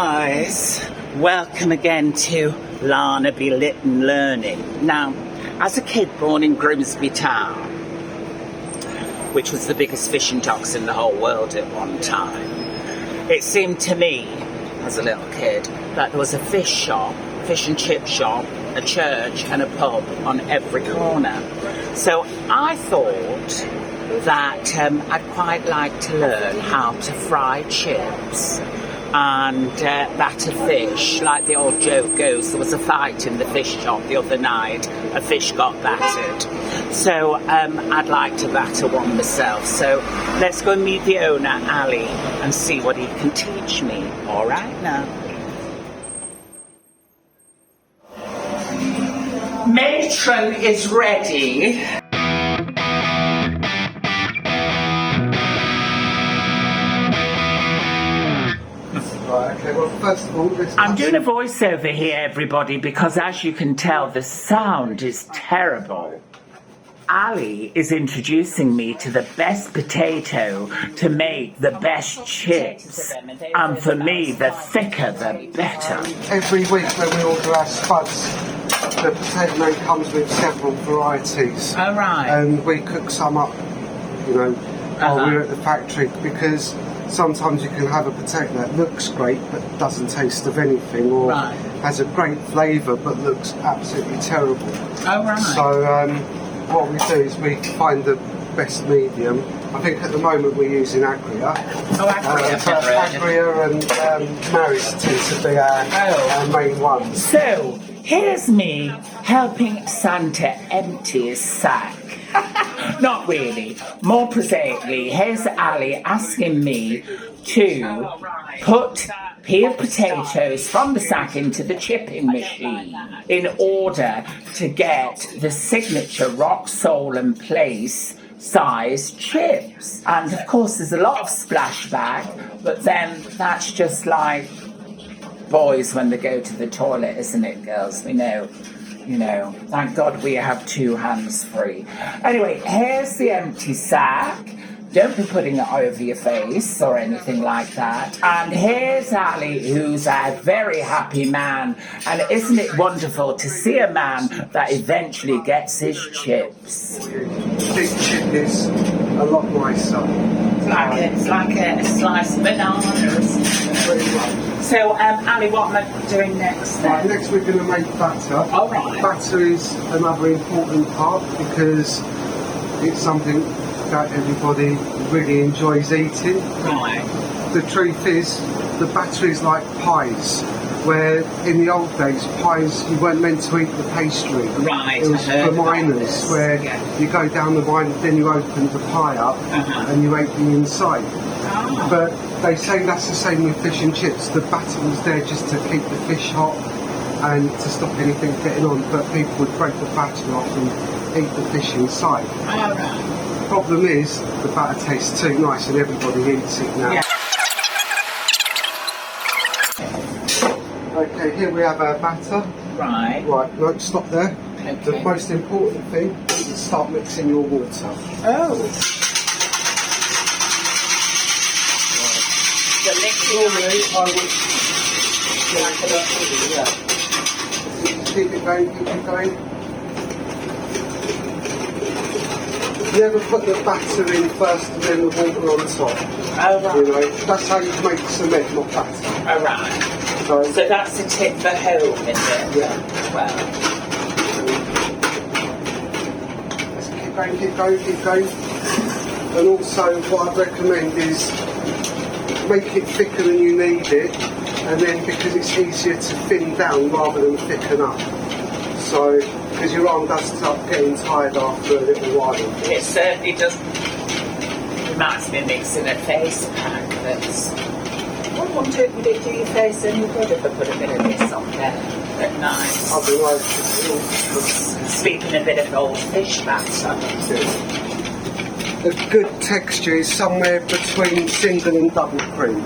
guys, welcome again to Larnaby Lytton Learning. Now, as a kid born in Grimsby Town, which was the biggest fishing docks in the whole world at one time, it seemed to me, as a little kid, that there was a fish shop, fish and chip shop, a church and a pub on every corner. So I thought that I'd quite like to learn how to fry chips and batter fish. Like the old joke goes, there was a fight in the fish shop the other night, a fish got battered. So I'd like to batter one myself. So let's go and meet the owner, Ali, and see what he can teach me. All right now. Matron is ready. Okay, well, first of all, I'm doing a voiceover here, everybody, because as you can tell, the sound is terrible. Ali is introducing me to the best potato to make the best chips. And for me, the thicker, the better. Every week when we order our spuds, the potato name comes with several varieties. All right. And we cook some up, you know, while we're at the factory, because sometimes you can have a potato that looks great but doesn't taste of anything, or has a great flavour but looks absolutely terrible. Oh, right. So what we do is we find the best medium. I think at the moment we're using Agria. Oh, Agria. Agria and Maris tend to be our main ones. So, here's me helping Santa empty his sack. Not really. More prosaically, here's Ali asking me to put peeled potatoes from the sack into the chipping machine in order to get the signature rock, sole and place size chips. And of course there's a lot of splashback, but then that's just like boys when they go to the toilet, isn't it, girls? We know. You know, thank God we have two hands free. Anyway, here's the empty sack. Don't be putting it over your face or anything like that. And here's Ali, who's a very happy man. And isn't it wonderful to see a man that eventually gets his chips? Big chip is a lot nicer. It's like a slice of bananas. So, Ali, what am I doing next then? Right, next we're going to make batter. All right. Batter is another important part because it's something that everybody really enjoys eating. Right. The truth is, the batter is like pies, where in the old days, pies, you weren't meant to eat the pastry. Right. It was for miners, where you go down the mine, then you open the pie up and you ate the inside. Oh. But they say that's the same with fish and chips. The batter was there just to keep the fish hot and to stop anything getting on, but people would break the batter off and eat the fish inside. All right. The problem is, the batter tastes too nice and everybody eats it now. Yeah. Okay, here we have our batter. Right. Right, no, stop there. Okay. The most important thing is to start mixing your water. Oh. The Normally, I would keep it going, keep it going. You ever put the batter in first and then the water on top? Oh, right. You know, that's how you make cement, not batter. Oh, right. So that's a tip for home, is it? Yeah. Well. Let's keep going, keep going, keep going. And also, what I'd recommend is make it thicker than you need it, and then because it's easier to thin down rather than thicken up. So, because your arm does start getting tired after a little while. It certainly does. Reminds me of mixing a face pack that's... Would it do your face any good if I put a bit of this on there at night? Otherwise, Speaking a bit of old fish batter. a good texture is somewhere between single and double cream.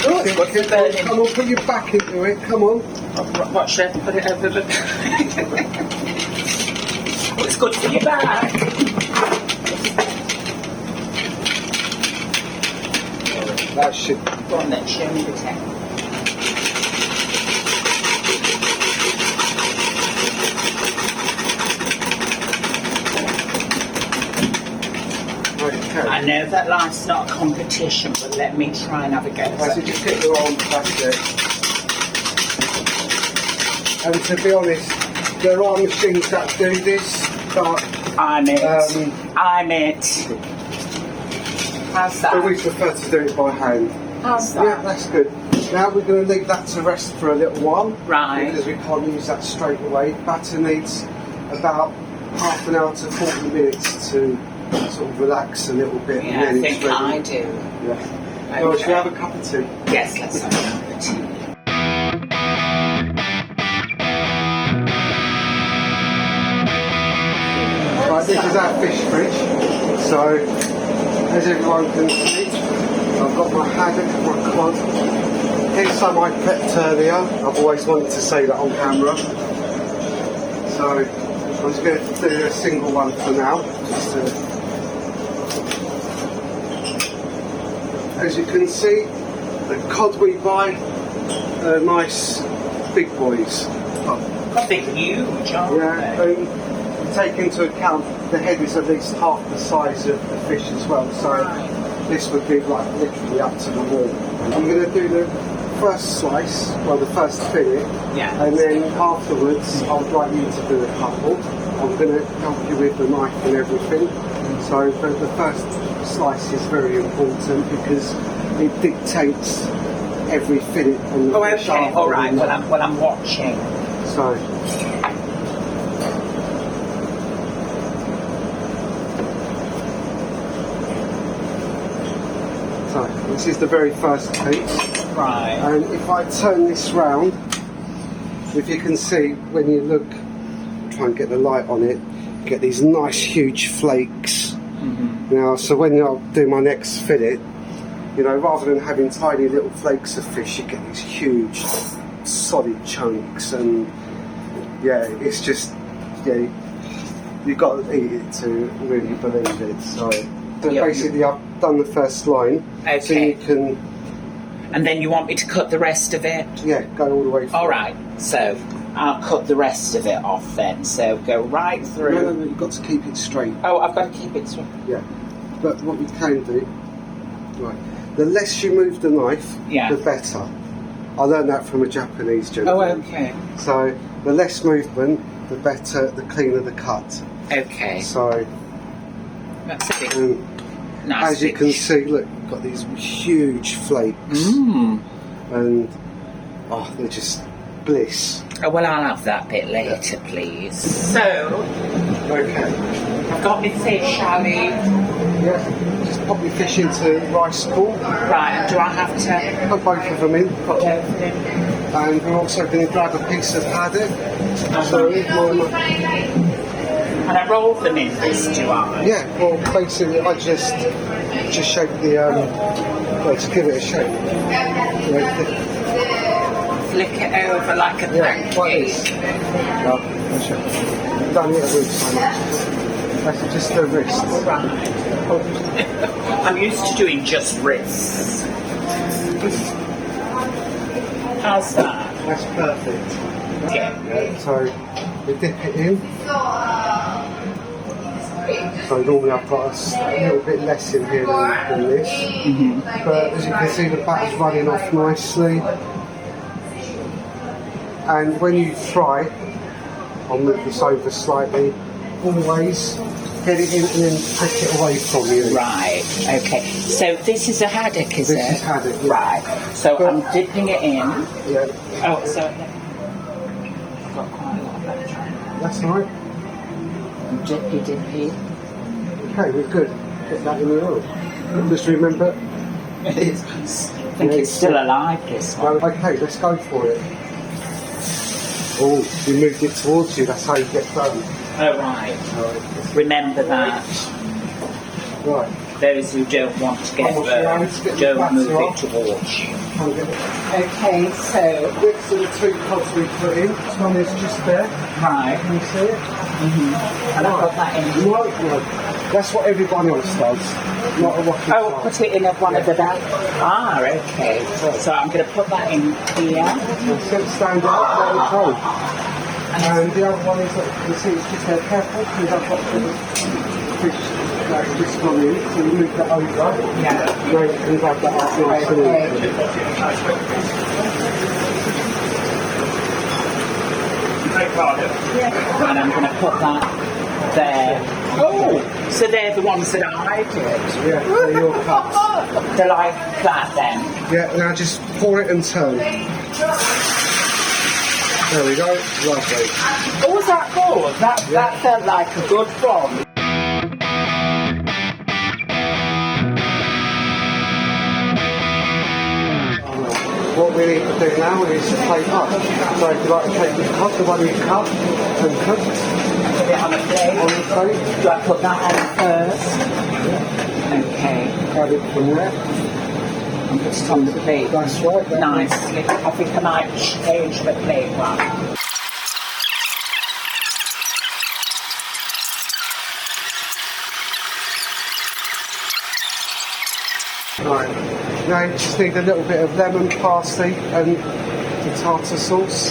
Come on, put your back into it, come on. What, should I put it over the... It's good for your back. That should. Go on then, show me the tech. Okay. I know that life's not a competition, but let me try and have a go. So just get your arm plastic. And to be honest, there are machines that do this, but I'm it. I'm it. How's I that? always prefer to do it by hand. How's Yeah, that? that's good. Now we're going to leave that to rest for a little while. Right. Because we can't use that straight away. Batter needs about half an hour to 40 minutes to sort of relax a little bit. Yeah, I and then think it's I ready. do. Yeah. Oh, should we have a cup of tea? Yes, let's have a cup of tea. Right, this is our fish fridge. So, as everyone can see, I've got my haddock, my cod. Here's some I prepped earlier. I've always wanted to say that on camera. So, I'm just going to do a single one for now. Just to... As you can see, the cod we buy are nice big boys. I think huge, aren't Yeah, they? and take into account the head is at least half the size of the fish as well, so this would be like literally up to the wall. I'm going to do the first slice, well the first fillet, Yeah. and then afterwards I'd like you to do a couple. I'm going to help you with the knife and everything. So the first slice is very important because it dictates every fillet on the Oh, fish. okay. after All right. the- Well, I'm watching. So, this is the very first piece. Right. And if I turn this round, if you can see, when you look, try and get the light on it, you get these nice huge flakes. Now, so when I'll do my next fillet, you know, rather than having tiny little flakes of fish, you get these huge, solid chunks, and yeah, it's just, yeah, you've got to eat it to really believe it. So Yeah. basically, I've done the first line, so Okay. you can, And then you want me to cut the rest of it? yeah, go all the way through. All right. So I'll cut the rest of it off then. So go right through. No, you've got to keep it straight. Oh, I've got to keep it straight. Yeah, but what you can do, right, the less you move the knife, Yeah. the better. I learned that from a Japanese Oh, gentleman. okay. So the less movement, the better, the cleaner the cut. Okay. So That's a bit as nice. you big can see, look, you've got these huge flakes, and oh, they're just bliss. Oh, well, I'll have that bit later, please. So, Okay. I've got my fish, Ali. Yeah. Just pop your fish into rice pool. Right, and do I have to Put both of them in. put everything? And we're also going to grab a piece of haddock. So, And I roll them in this, do I? yeah, well, basically, I just shape the, well, to give it a shape. Flick it over like a Yeah, like pancake. this. Yeah, don't need to move so much. That's just the wrist. Right. I'm used to doing just wrists. How's that? That's perfect. Yeah. So, we dip it in. So normally I've got a little bit less in here than this. But as you can see, the batter's running off nicely. And when you fry, I'll move this over slightly, always get it in and then take it away from you. Right, okay. So this is a haddock, is This it? is haddock, yeah. Right. So But- I'm dipping it in. Yeah, Oh, so I've got quite a lot of that. that's all right. Dippy dippy. Okay, we're good. Get that in the oil. Just remember, I think it's still alive, this one. well, okay, let's go for it. Oh, you moved it towards you, that's how you get done. Oh, right. Remember that. Right, Those who don't want to get Almost round, get burned, the don't batter move off. it towards you. can't get it. Okay, so, Next to the two pods we put in, this one is just there. right. Can you see it? And I've got that in. Right, right. That's what everyone else does, not a rocket Oh, cart. put it in one of the bags. Ah, okay. So I'm going to put that in here. That's it, stand up, let it go. And the other one is, that you can see, it's just careful, because I've got the fish like this one in, so you move that over. Yeah. Now you can grab that up nice and easy. And I'm going to put that there. Oh, so they're the ones that I did. Yeah, they're your cups. They're like that then. Yeah, now just pour it and turn. There we go, lovely. What was that called? That felt like a good one. What we need to do now is plate up. So if you like to take your cup, the one you cut and cooked Put it on a plate. on the plate, Do I put that on first? Okay. grab it from there. And put it on the plate. That's right. Nicely. I think I might change the plate one. Right. Now you just need a little bit of lemon, parsley and the tartar sauce.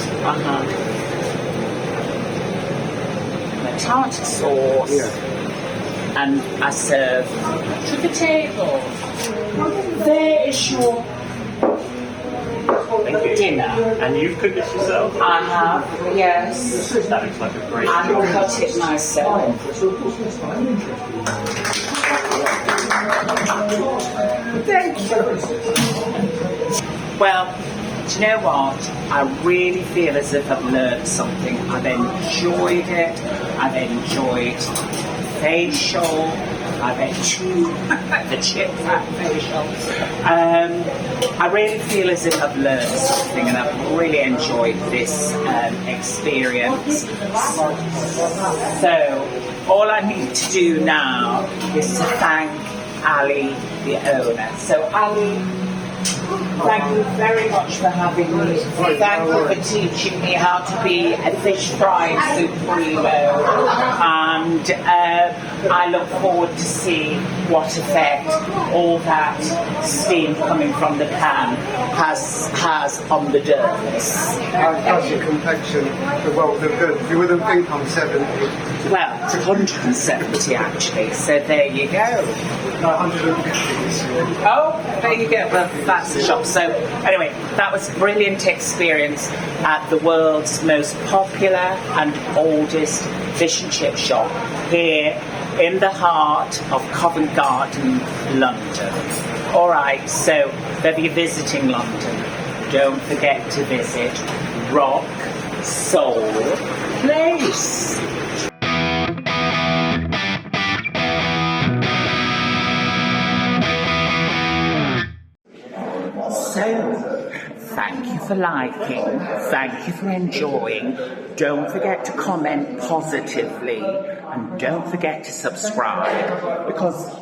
The tartar sauce. Yeah. And I serve to the table. There is your dinner. And you've cooked this yourself? I have, yes. That looks like a great I will cut it myself. Thank you. Well, do you know what? I really feel as if I've learned something. I've enjoyed it. I've enjoyed facial. I've enjoyed the chip fat facial. I really feel as if I've learned something, and I've really enjoyed this experience. So all I need to do now is to thank Ali, the owner. So Ali, thank you very much for having me. Thank you for teaching me how to be a fish fry supremo. And I look forward to see what effect all that steam coming from the pan has on the dermis. How does your complexion? Well, they're good. You wouldn't think I'm 70. Well, it's 170 actually, so there you go. No, 150. Oh, there you go. Well, that's the shop. So, anyway, that was a brilliant experience at the world's most popular and oldest fish and chip shop here in the heart of Covent Garden, London. All right, so if you're visiting London, don't forget to visit Rock Soul Place. So, thank you for liking, thank you for enjoying. Don't forget to comment positively, and don't forget to subscribe, because